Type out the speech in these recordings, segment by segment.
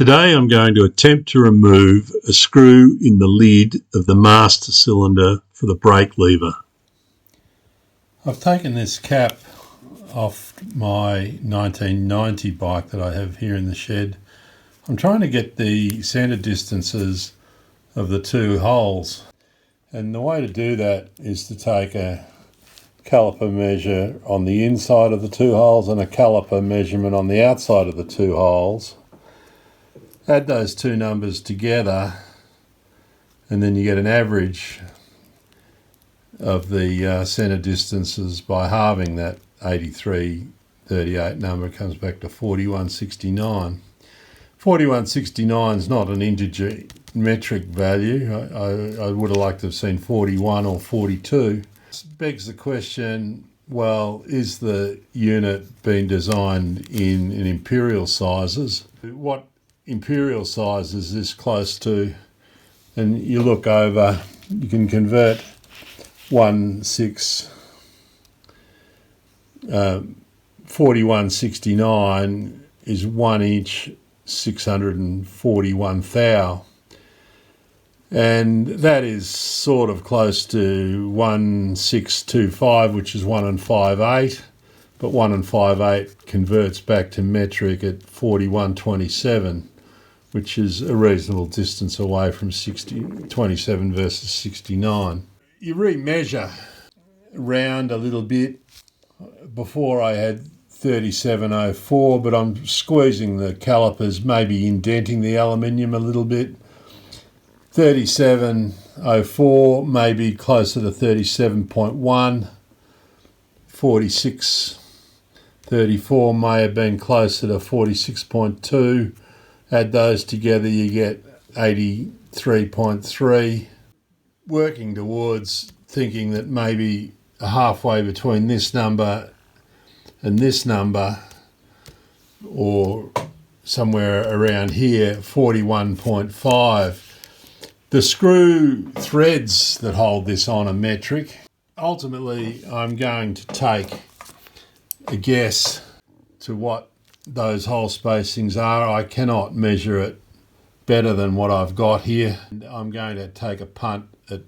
Today I'm going to attempt to remove a screw in the lid of the master cylinder for the brake lever. I've taken this cap off my 1990 bike that I have here in the shed. I'm trying to get the centre distances of the two holes, and the way to do that is to take a caliper measure on the inside of the two holes and a caliper measurement on the outside of the two holes. Add those two numbers together and then you get an average of the centre distances by halving that 8338 number. It comes back to 4169. 4169 is not an integer metric value. I would have liked to have seen 41 or 42. This begs the question, well, is the unit being designed in imperial sizes? What imperial size is this close to? And you look over, you can convert 4169 is 1 inch 641 thou, and that is sort of close to 1625, which is 1 5/8, but 1 5/8 converts back to metric at 4127, which is a reasonable distance away from 27 versus 69. You remeasure round a little bit. Before I had 3704, but I'm squeezing the calipers, maybe indenting the aluminium a little bit. 3704 maybe closer to 37.1. 4634 may have been closer to 46.2. Add those together, you get 83.3. Working towards thinking that maybe halfway between this number and this number, or somewhere around here, 41.5. The screw threads that hold this on are metric. Ultimately, I'm going to take a guess to what those hole spacings are. I cannot measure it better than what I've got here. I'm going to take a punt at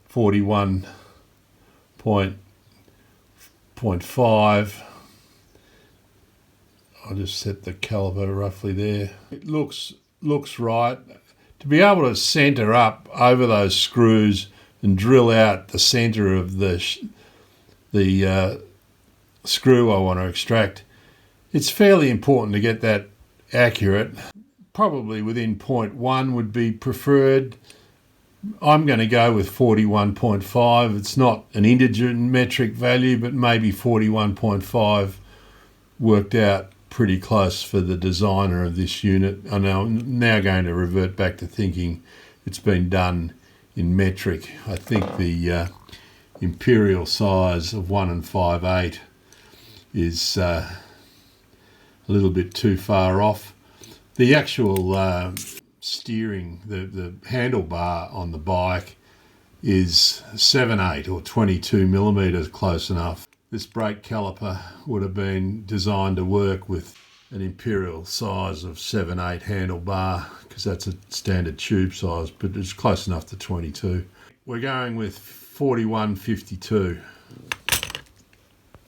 41.5. I'll just set the caliper roughly there. It looks right. To be able to centre up over those screws and drill out the centre of the screw I want to extract, it's fairly important to get that accurate. Probably within 0.1 would be preferred. I'm going to go with 41.5. It's not an integer metric value, but maybe 41.5 worked out pretty close for the designer of this unit. I'm now going to revert back to thinking it's been done in metric. I think the imperial size of 1 5/8 is a little bit too far off. The actual steering, the handlebar on the bike is 7/8 or 22 millimetres close enough. This brake caliper would have been designed to work with an imperial size of 7/8 handlebar, because that's a standard tube size, but it's close enough to 22. We're going with 41.52.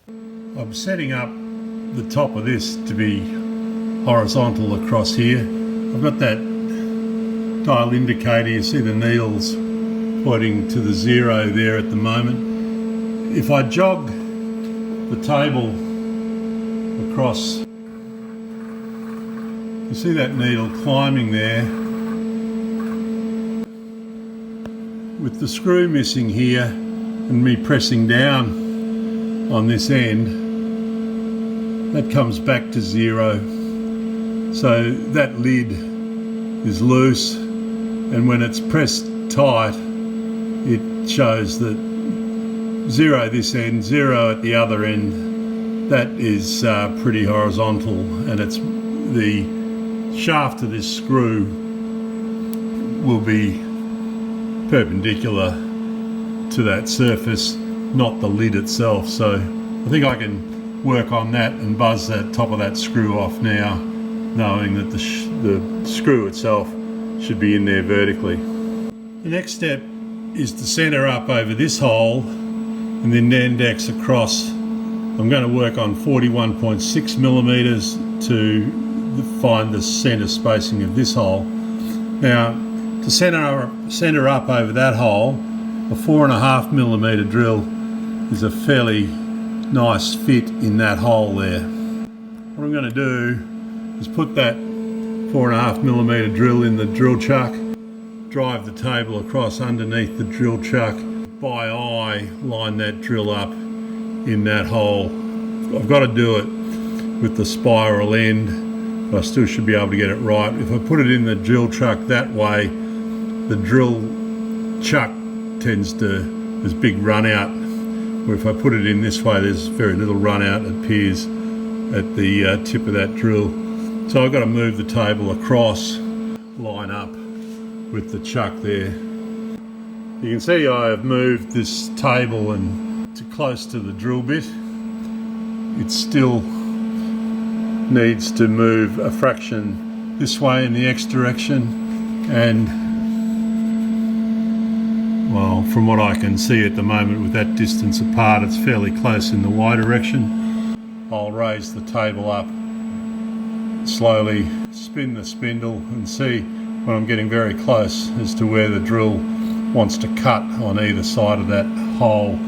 I'm setting up the top of this to be horizontal across here. I've got that dial indicator. You see the needles pointing to the 0 there at the moment. If I jog the table across, you see that needle climbing there. With the screw missing here and me pressing down on this end, that comes back to 0. So that lid is loose, and when it's pressed tight, it shows that 0 this end, 0 at the other end. That is pretty horizontal, and it's the shaft of this screw will be perpendicular to that surface, not the lid itself. So I think I can work on that and buzz that top of that screw off now knowing that the screw itself should be in there vertically. The next step is to centre up over this hole and then index across. I'm going to work on 41.6 millimetres to find the centre spacing of this hole. Now, to centre up over that hole, a 4.5 millimetre drill is a fairly nice fit in that hole there. What I'm going to do is put that 4.5 millimetre drill in the drill chuck, drive the table across underneath the drill chuck, by eye line that drill up in that hole. I've got to do it with the spiral end, but I still should be able to get it right. If I put it in the drill chuck that way, the drill chuck tends to, there's big run out, where if I put it in this way, there's very little run out. It appears at the tip of that drill. So I've got to move the table across, line up with the chuck there. You can see I have moved this table and to close to the drill bit. It still needs to move a fraction this way in the X direction, and well, from what I can see at the moment with that distance apart, it's fairly close in the Y direction. I'll raise the table up, slowly spin the spindle and see when I'm getting very close as to where the drill wants to cut on either side of that hole,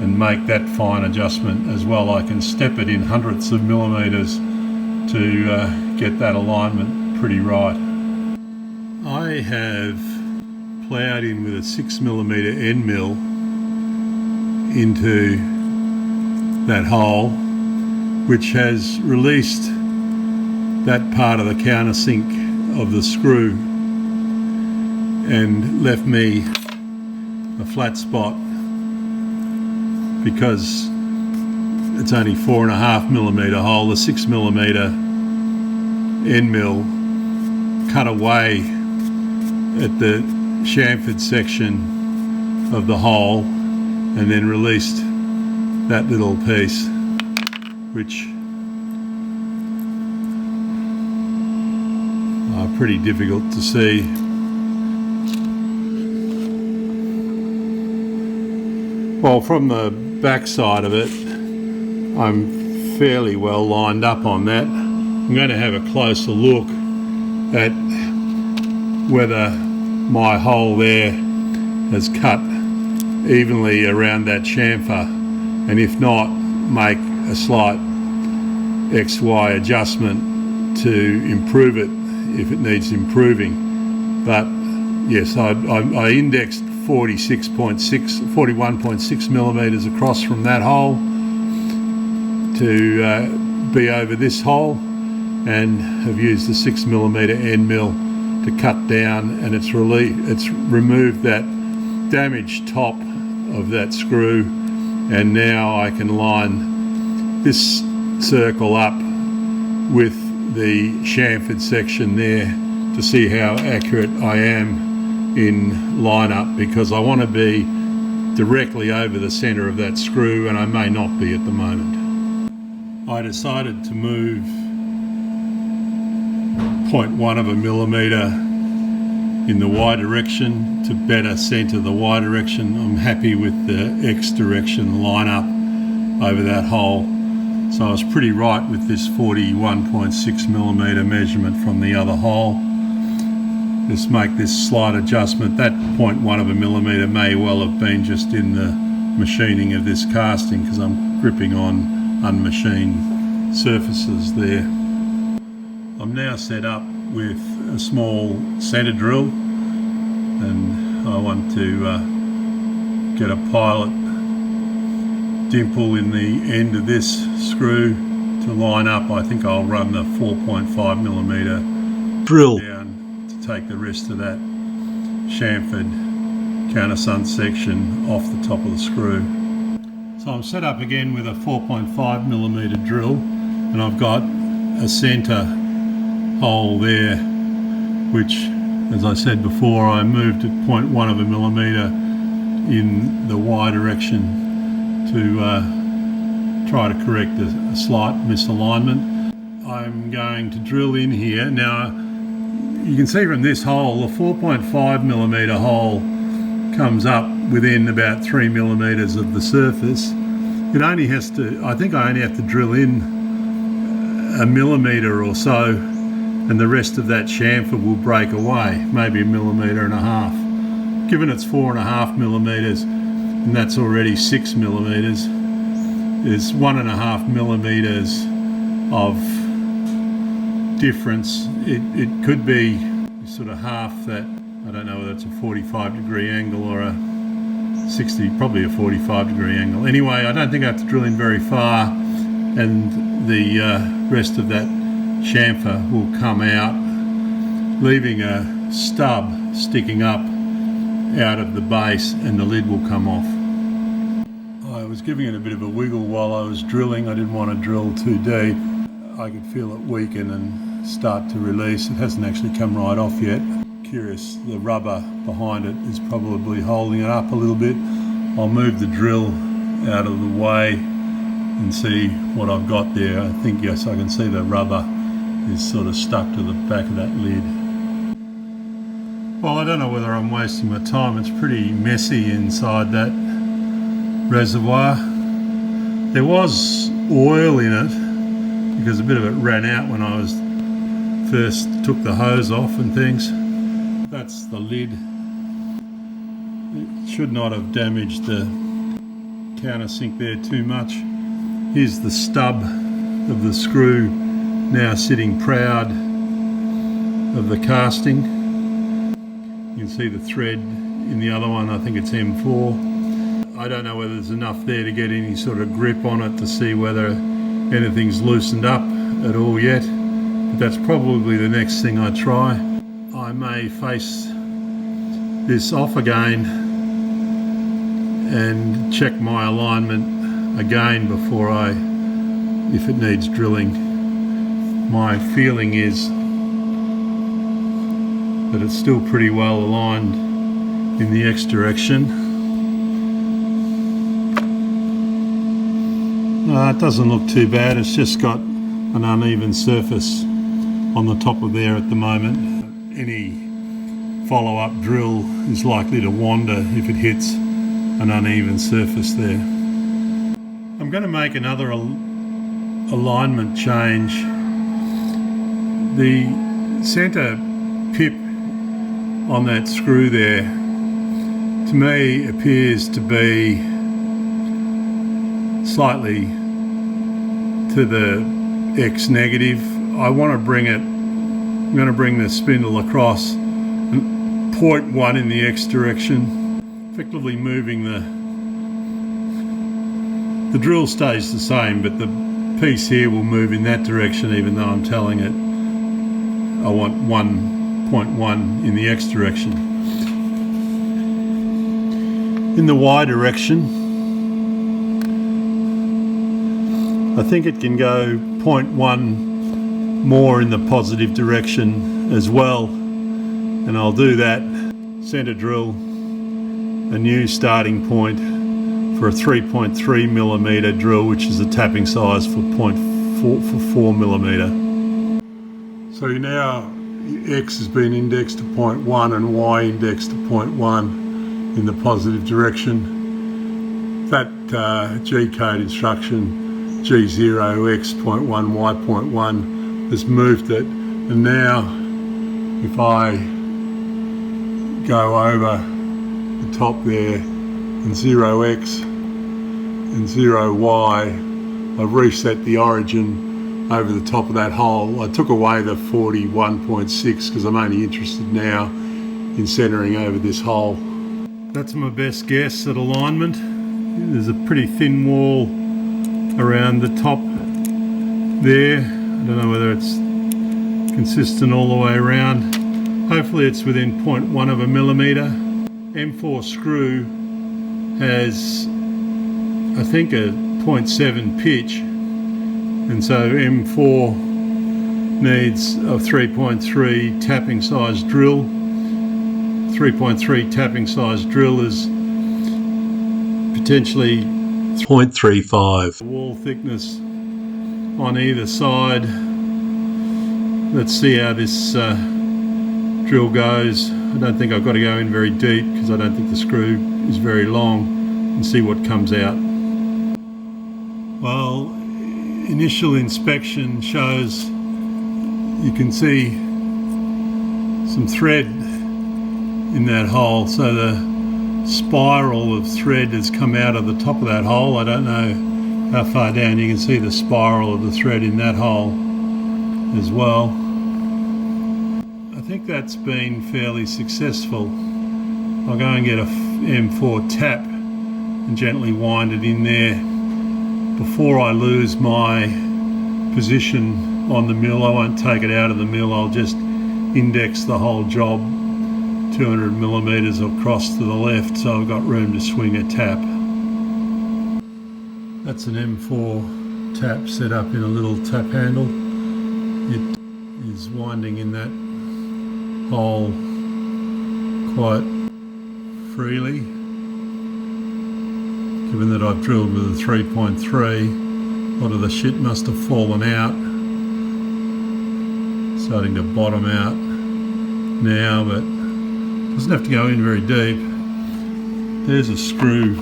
and make that fine adjustment as well. I can step it in hundredths of millimetres to get that alignment pretty right. I have ploughed in with a 6 millimetre end mill into that hole, which has released that part of the countersink of the screw and left me a flat spot, because it's only 4.5 millimetre hole. The 6 millimetre end mill cut away at the chamfered section of the hole and then released that little piece, which are pretty difficult to see. Well, from the back side of it, I'm fairly well lined up on that. I'm going to have a closer look at whether my hole there has cut evenly around that chamfer, and if not, make a slight XY adjustment to improve it if it needs improving. But yes, I indexed 41.6 millimetres across from that hole to be over this hole, and have used the 6 millimetre end mill to cut down, and it's removed that damaged top of that screw, and now I can line this circle up with the chamfered section there to see how accurate I am in lineup, because I want to be directly over the centre of that screw, and I may not be at the moment. I decided to move 0.1 of a millimetre in the Y direction to better centre the Y direction. I'm happy with the X direction lineup over that hole, so I was pretty right with this 41.6 millimetre measurement from the other hole. Just make this slight adjustment. That 0.1 of a millimetre may well have been just in the machining of this casting, because I'm gripping on unmachined surfaces there. I'm now set up with a small centre drill, and I want to get a pilot dimple in the end of this screw to line up. I think I'll run the 4.5 millimetre drill down to take the rest of that chamfered countersunk section off the top of the screw. So I'm set up again with a 4.5 millimetre drill, and I've got a centre hole there, which, as I said before, I moved at 0.1 of a millimetre in the Y direction to try to correct a slight misalignment. I'm going to drill in here. Now, you can see from this hole, the 4.5mm hole comes up within about 3mm of the surface. It only has to, I think I only have to drill in 1mm or so, and the rest of that chamfer will break away, maybe 1.5 mm. Given it's 4.5mm, and that's already 6mm, there's 1.5mm of difference. It could be sort of half that. I don't know whether it's a 45-degree angle or a 60, probably a 45-degree angle. Anyway, I don't think I have to drill in very far, and the rest of that chamfer will come out, leaving a stub sticking up out of the base, and the lid will come off. I was giving it a bit of a wiggle while I was drilling. I didn't want to drill too deep. I could feel it weaken and start to release. It hasn't actually come right off yet. Curious, the rubber behind it is probably holding it up a little bit. I'll move the drill out of the way and see what I've got there. I think, yes, I can see the rubber is sort of stuck to the back of that lid. Well, I don't know whether I'm wasting my time. It's pretty messy inside that reservoir. There was oil in it because a bit of it ran out when I first took the hose off and things. That's the lid. It should not have damaged the countersink there too much. Here's the stub of the screw now sitting proud of the casting. You can see the thread in the other one. I think it's M4. I don't know whether there's enough there to get any sort of grip on it to see whether anything's loosened up at all yet. But that's probably the next thing I try. I may face this off again and check my alignment again before if it needs drilling. My feeling is that it's still pretty well aligned in the X direction. It doesn't look too bad. It's just got an uneven surface on the top of there at the moment. Any follow-up drill is likely to wander if it hits an uneven surface there. I'm going to make another alignment change. The centre pip on that screw there, to me, appears to be slightly to the X negative. I want to bring it, I'm going to bring the spindle across 0.1 in the X direction, effectively moving the drill stays the same, but the piece here will move in that direction, even though I'm telling it I want 1.1 in the X direction. In the Y direction, I think it can go 0.1 more in the positive direction as well, and I'll do that. Centre drill a new starting point for a 3.3mm drill, which is the tapping size for 4mm. So now X has been indexed to 0.1 and Y indexed to 0.1 in the positive direction. That G-code instruction, G0X.1, Y.1, has moved it, and now if I go over the top there and 0X and 0Y, I've reset the origin over the top of that hole. I took away the 41.6 because I'm only interested now in centering over this hole. That's my best guess at alignment. There's a pretty thin wall around the top there. I don't know whether it's consistent all the way around. Hopefully it's within 0.1 of a millimetre. M4 screw has, I think, a 0.7 pitch, and so M4 needs a 3.3 tapping size drill. 3.3 tapping size drill is potentially 0.35. Wall thickness on either side Let's see how this drill goes. I don't think I've got to go in very deep because I don't think the screw is very long, and see what comes out. Well, initial inspection shows you can see some thread in that hole, so the spiral of thread has come out of the top of that hole. I don't know how far down you can see the spiral of the thread in that hole as well. I think that's been fairly successful. I'll go and get a M4 tap and gently wind it in there before I lose my position on the mill. I won't take it out of the mill, I'll just index the whole job 200 millimeters across to the left, so I've got room to swing a tap. That's an M4 tap set up in a little tap handle. It is winding in that hole quite freely. Given that I've drilled with a 3.3, a lot of the shit must have fallen out. Starting to bottom out now, but doesn't have to go in very deep. There's a screw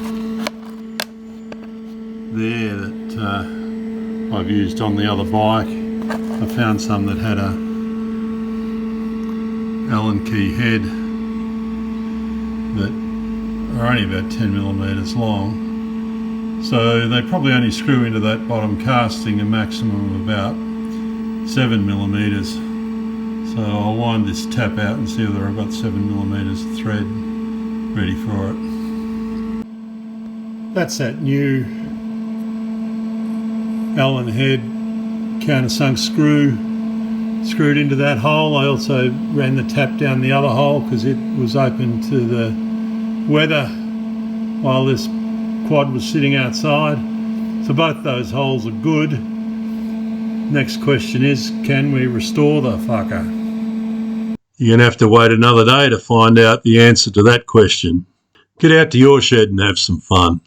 there that I've used on the other bike. I found some that had a Allen key head that are only about 10 millimeters long. So they probably only screw into that bottom casting a maximum of about 7 millimeters. So I'll wind this tap out and see whether I've got 7 millimeters of thread ready for it. That's that new Allen head countersunk screw screwed into that hole. I also ran the tap down the other hole because it was open to the weather while this quad was sitting outside. So both those holes are good. Next question is, can we restore the fucker? You're going to have to wait another day to find out the answer to that question. Get out to your shed and have some fun.